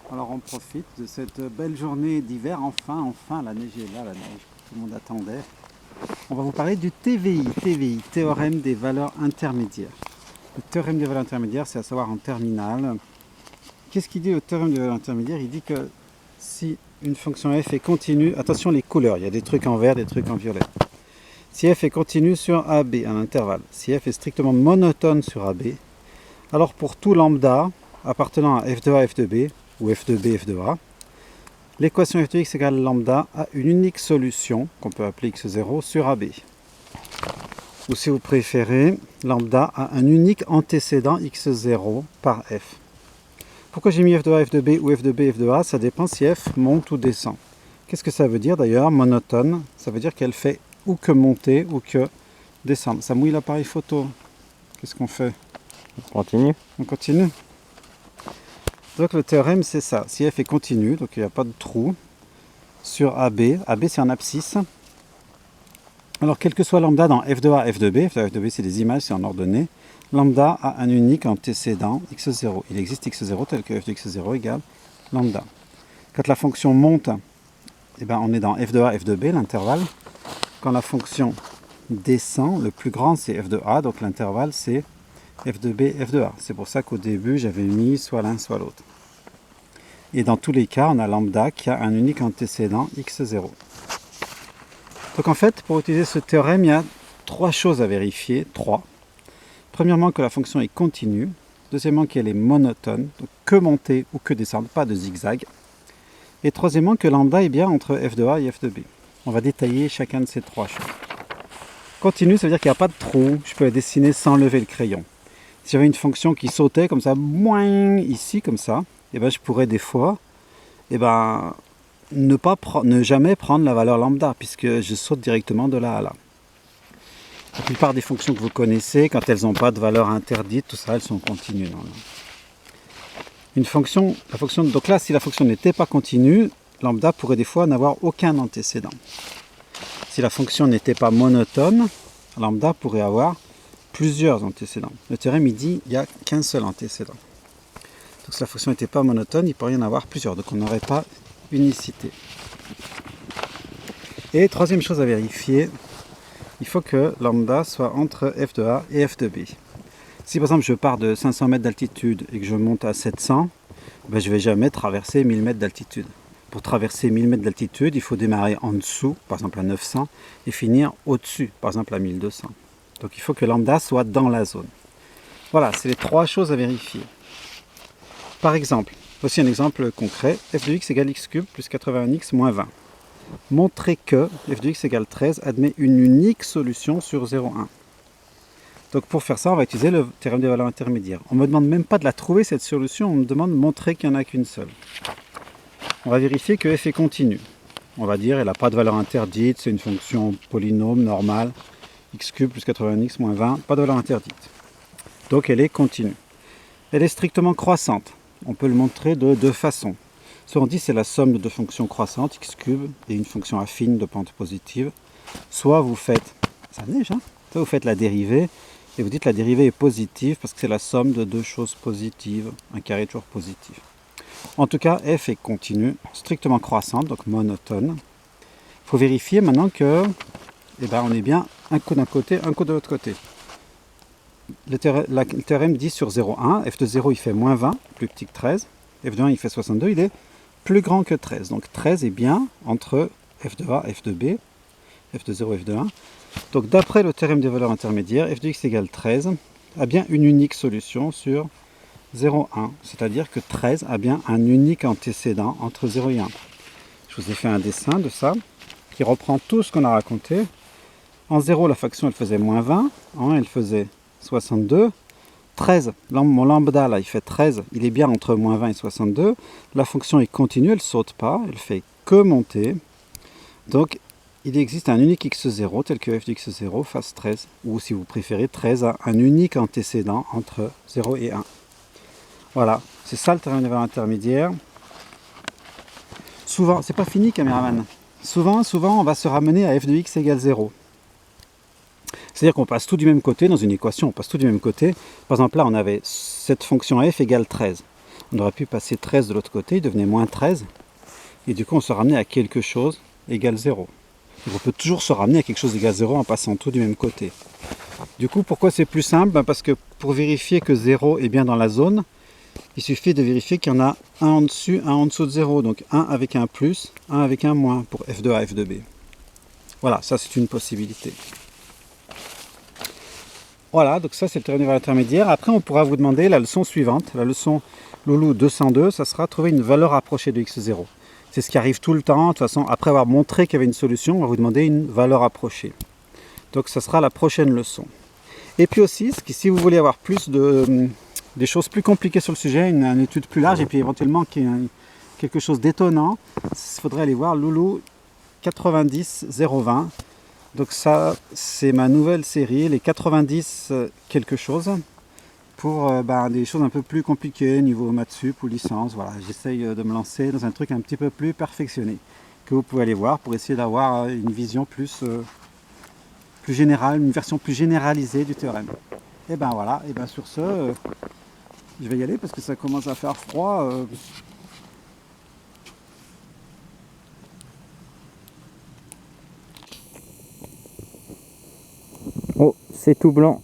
Alors on profite de cette belle journée d'hiver, enfin la neige est là, la neige que tout le monde attendait. On va vous parler du TVI, théorème des valeurs intermédiaires. Le théorème des valeurs intermédiaires, c'est à savoir en terminale. Qu'est-ce qu'il dit le théorème des valeurs intermédiaires? Il dit que si une fonction f est continue, attention les couleurs, il y a des trucs en vert, des trucs en violet. Si f est continue sur AB, un intervalle, si f est strictement monotone sur AB, alors pour tout lambda appartenant à f de a, f de b, ou f de b, f de a, l'équation f de x égale lambda a une unique solution, qu'on peut appeler x0, sur AB. Ou si vous préférez, lambda a un unique antécédent x0 par f. Pourquoi j'ai mis f de a, f de b ou f de b, f de a? Ça dépend si f monte ou descend. Qu'est-ce que ça veut dire d'ailleurs? Monotone, ça veut dire qu'elle fait ou que monter ou que descendre. Ça mouille l'appareil photo. Qu'est-ce qu'on fait? On continue. On continue. Donc le théorème c'est ça. Si f est continu, donc il n'y a pas de trou, sur AB, AB c'est un abscisse. Alors quel que soit lambda dans f de a, f de b c'est des images, c'est en ordonnée, lambda a un unique antécédent x0. Il existe x0 tel que f de x0 égale lambda. Quand la fonction monte, eh ben, on est dans f de a, f de b, l'intervalle. Quand la fonction descend, le plus grand c'est f de a, donc l'intervalle c'est f de b, f de a. C'est pour ça qu'au début j'avais mis soit l'un soit l'autre. Et dans tous les cas, on a lambda qui a un unique antécédent x0. Donc en fait, pour utiliser ce théorème, il y a trois choses à vérifier. Trois. Premièrement, que la fonction est continue. Deuxièmement, qu'elle est monotone, donc que monter ou que descendre, pas de zigzag. Et troisièmement, que lambda est bien entre f de a et f de b. On va détailler chacun de ces trois choses. Continue, ça veut dire qu'il n'y a pas de trou. Je peux la dessiner sans lever le crayon. Si j'avais une fonction qui sautait comme ça, boing, ici comme ça, et ben je pourrais des fois ne jamais prendre la valeur lambda, puisque je saute directement de là à là. La plupart des fonctions que vous connaissez, quand elles n'ont pas de valeur interdite, tout ça, elles sont continues. Donc là, si la fonction n'était pas continue, lambda pourrait des fois n'avoir aucun antécédent. Si la fonction n'était pas monotone, lambda pourrait avoir plusieurs antécédents. Le théorème, il dit qu'il n'y a qu'un seul antécédent. Donc si la fonction n'était pas monotone, il pourrait y en avoir plusieurs. Donc on n'aurait pas unicité. Et troisième chose à vérifier, il faut que lambda soit entre f de a et f de b. Si par exemple je pars de 500 mètres d'altitude et que je monte à 700, ben, je ne vais jamais traverser 1000 mètres d'altitude. Pour traverser 1000 mètres d'altitude, il faut démarrer en dessous, par exemple à 900, et finir au-dessus, par exemple à 1200. Donc il faut que lambda soit dans la zone. Voilà, c'est les trois choses à vérifier. Par exemple, voici un exemple concret, f de x égale x cube plus 81x moins 20. Montrer que f de x égale 13 admet une unique solution sur 0,1. Donc pour faire ça, on va utiliser le théorème des valeurs intermédiaires. On ne me demande même pas de la trouver cette solution, on me demande de montrer qu'il n'y en a qu'une seule. On va vérifier que f est continu. On va dire qu'elle n'a pas de valeur interdite, c'est une fonction polynôme normale, x cube plus 80x moins 20, pas de valeur interdite. Donc elle est continue. Elle est strictement croissante. On peut le montrer de deux façons. Soit on dit c'est la somme de deux fonctions croissantes, x cube, et une fonction affine de pente positive. Soit vous faites, ça neige, hein? Soit vous faites la dérivée, et vous dites la dérivée est positive parce que c'est la somme de deux choses positives, un carré est toujours positif. En tout cas, f est continue, strictement croissante, donc monotone. Il faut vérifier maintenant que, on est bien un coup d'un côté, un coup de l'autre côté. Le théorème dit sur 0,1, f de 0 il fait moins 20, plus petit que 13, f de 1 il fait 62, il est plus grand que 13. Donc 13 est bien entre f de a, f de b, f de 0 et f de 1. Donc d'après le théorème des valeurs intermédiaires, f de x égale 13 a bien une unique solution sur 0,1. C'est-à-dire que 13 a bien un unique antécédent entre 0 et 1. Je vous ai fait un dessin de ça qui reprend tout ce qu'on a raconté. En 0, la fraction elle faisait moins 20, en 1 elle faisait 62, 13, mon lambda là il fait 13, il est bien entre moins 20 et 62, la fonction est continue, elle ne saute pas, elle fait que monter, donc il existe un unique x0 tel que f de x0 fasse 13, ou si vous préférez 13 a un unique antécédent entre 0 et 1. Voilà, c'est ça le théorème des valeurs intermédiaires. Souvent, c'est pas fini caméraman, souvent on va se ramener à f de x égale 0. C'est-à-dire qu'on passe tout du même côté dans une équation, on passe tout du même côté. Par exemple là on avait cette fonction f égale 13. On aurait pu passer 13 de l'autre côté, il devenait moins 13. Et du coup, on se ramenait à quelque chose égale 0. Donc on peut toujours se ramener à quelque chose égale 0 en passant tout du même côté. Du coup, pourquoi c'est plus simple? Parce que pour vérifier que 0 est bien dans la zone, il suffit de vérifier qu'il y en a un en dessus, un en dessous de 0. Donc 1 avec un plus, 1 avec un moins pour f de A, f de B. Voilà, ça c'est une possibilité. Voilà, donc ça c'est le théorème des valeurs intermédiaires. Après, on pourra vous demander la leçon suivante. La leçon Loulou 202, ça sera trouver une valeur approchée de x0. C'est ce qui arrive tout le temps. De toute façon, après avoir montré qu'il y avait une solution, on va vous demander une valeur approchée. Donc ça sera la prochaine leçon. Et puis aussi, si vous voulez avoir plus des choses plus compliquées sur le sujet, une étude plus large, et puis éventuellement quelque chose d'étonnant, il faudrait aller voir Loulou 90-020. Donc ça, c'est ma nouvelle série, les 90 quelque chose, pour des choses un peu plus compliquées, niveau maths sup ou licence. Voilà, j'essaye de me lancer dans un truc un petit peu plus perfectionné, que vous pouvez aller voir pour essayer d'avoir une vision plus générale, une version plus généralisée du théorème. Et ben voilà, et ben sur ce, je vais y aller parce que ça commence à faire froid. Oh, c'est tout blanc.